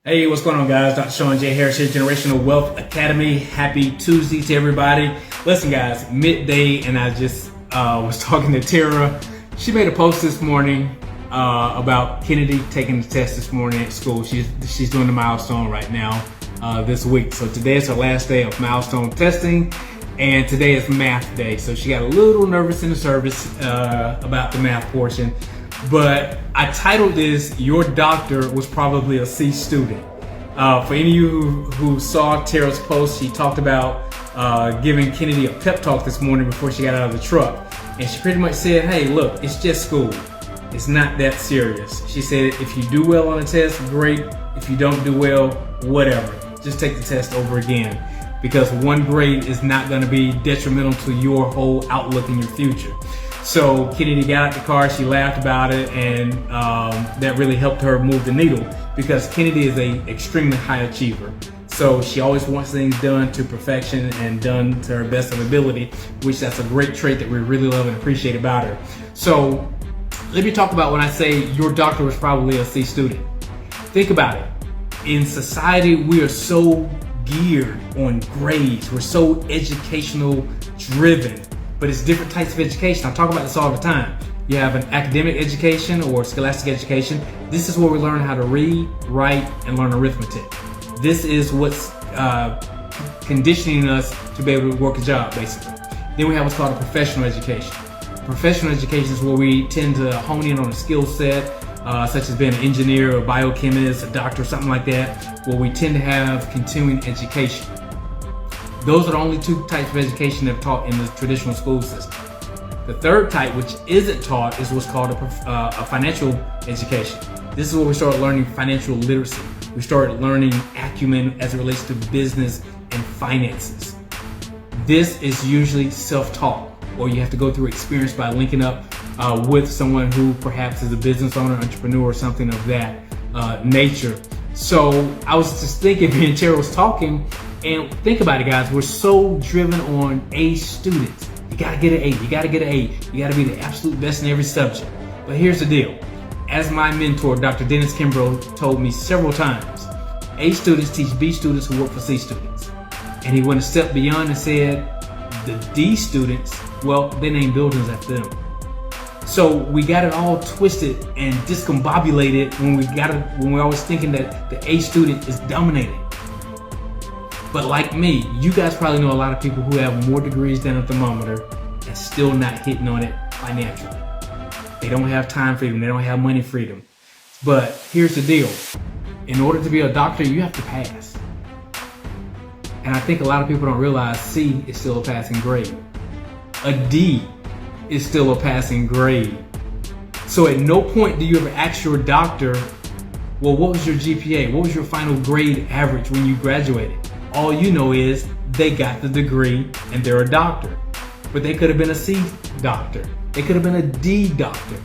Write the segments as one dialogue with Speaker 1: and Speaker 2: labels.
Speaker 1: Hey, what's going on, guys? Dr. Sean J. Harris here, Generational Wealth Academy. Happy Tuesday to everybody. Listen, guys, midday, and I just was talking to Tara. She made a post this morning about Kennedy taking the test this morning at school. She's doing the milestone right now this week. So today is her last day of milestone testing, and today is math day. So she got a little nervous in the service about the math portion. But I titled this, "Your Doctor Was Probably a C Student." For any of you who saw Tara's post, she talked about giving Kennedy a pep talk this morning before she got out of the truck. And she pretty much said, hey, look, it's just school. It's not that serious. She said, if you do well on the test, great. If you don't do well, whatever. Just take the test over again. Because one grade is not going to be detrimental to your whole outlook in your future. So Kennedy got out the car, she laughed about it, and that really helped her move the needle because Kennedy is an extremely high achiever. So she always wants things done to perfection and done to her best of ability, which that's a great trait that we really love and appreciate about her. So let me talk about when I say your doctor was probably a C student. Think about it. In society, we are so geared on grades. We're so educational driven. But it's different types of education. I talk about this all the time. You have an academic education or scholastic education. This is where we learn how to read, write, and learn arithmetic. This is what's conditioning us to be able to work a job, basically. Then we have what's called a professional education. Professional education is where we tend to hone in on a skill set, such as being an engineer, a biochemist, a doctor, something like that, where we tend to have continuing education. Those are the only two types of education that are taught in the traditional school system. The third type, which isn't taught, is what's called a financial education. This is where we start learning financial literacy. We start learning acumen as it relates to business and finances. This is usually self-taught, or you have to go through experience by linking up with someone who perhaps is a business owner, entrepreneur, or something of that nature. So I was just thinking, me and Tara was talking, and think about it, guys. We're so driven on A students. You gotta get an A. You gotta get an A. You gotta be the absolute best in every subject. But here's the deal. As my mentor, Dr. Dennis Kimbrough, told me several times, A students teach B students who work for C students. And he went a step beyond and said, the D students, well, they name buildings after them. So we got it all twisted and discombobulated when we're always thinking that the A student is dominating. But like me, you guys probably know a lot of people who have more degrees than a thermometer and still not hitting on it financially. They don't have time freedom, they don't have money freedom. But here's the deal. In order to be a doctor, you have to pass. And I think a lot of people don't realize C is still a passing grade. A D is still a passing grade. So at no point do you ever ask your doctor, well, what was your GPA? What was your final grade average when you graduated? All you know is they got the degree and they're a doctor. But they could have been a C doctor. They could have been a D doctor.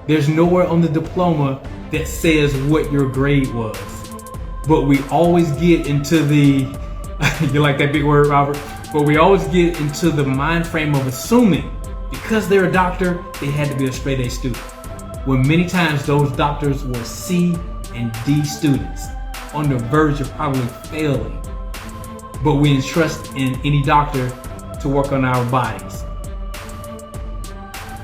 Speaker 1: There's nowhere on the diploma that says what your grade was. But we always get into the, you like that big word, Robert? But we always get into the mind frame of assuming because they're a doctor, they had to be a straight A student. When many times those doctors were C and D students on the verge of probably failing. But we entrust in any doctor to work on our bodies,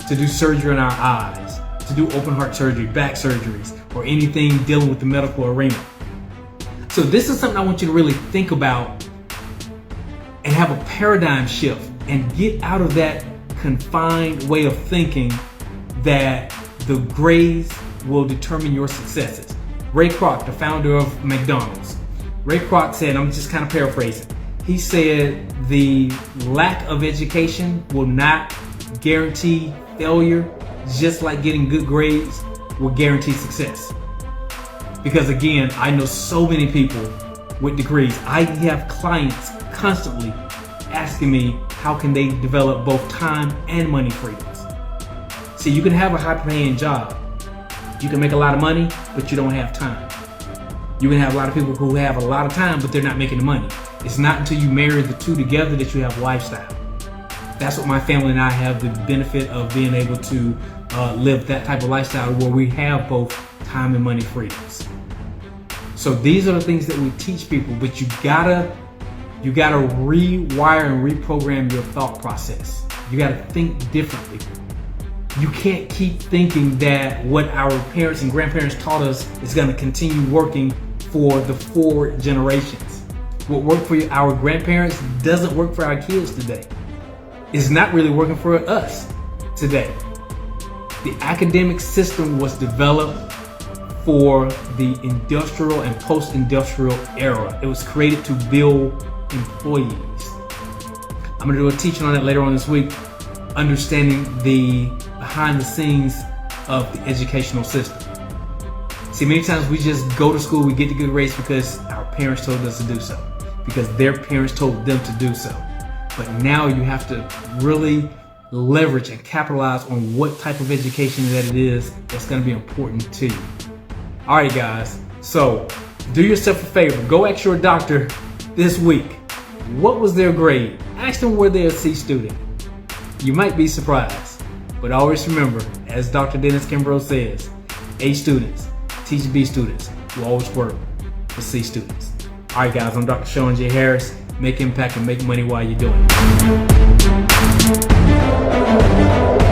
Speaker 1: to do surgery on our eyes, to do open heart surgery, back surgeries, or anything dealing with the medical arena. So this is something I want you to really think about and have a paradigm shift and get out of that confined way of thinking that the grades will determine your successes. Ray Kroc, the founder of McDonald's, Ray Kroc said, I'm just kind of paraphrasing, he said the lack of education will not guarantee failure, just like getting good grades will guarantee success. Because again, I know so many people with degrees. I have clients constantly asking me how can they develop both time and money freedoms. See, you can have a high paying job. You can make a lot of money, but you don't have time. You can have a lot of people who have a lot of time, but they're not making the money. It's not until you marry the two together that you have lifestyle. That's what my family and I have the benefit of being able to live that type of lifestyle where we have both time and money freedoms. So these are the things that we teach people, but you gotta rewire and reprogram your thought process. You gotta think differently. You can't keep thinking that what our parents and grandparents taught us is gonna continue working for the forward generations. What worked for our grandparents doesn't work for our kids today. It's not really working for us today. The academic system was developed for the industrial and post-industrial era. It was created to build employees. I'm gonna do a teaching on that later on this week, understanding the behind the scenes of the educational system. See, many times we just go to school, we get the good grades because our parents told us to do so, because their parents told them to do so. But now you have to really leverage and capitalize on what type of education that it is that's gonna be important to you. All right, guys, so do yourself a favor. Go ask your doctor this week, what was their grade? Ask them were they a C student. You might be surprised, but always remember, as Dr. Dennis Kimbrough says, A students teach B students who always work for C students. All right, guys, I'm Dr. Sean J. Harris. Make impact and make money while you're doing it.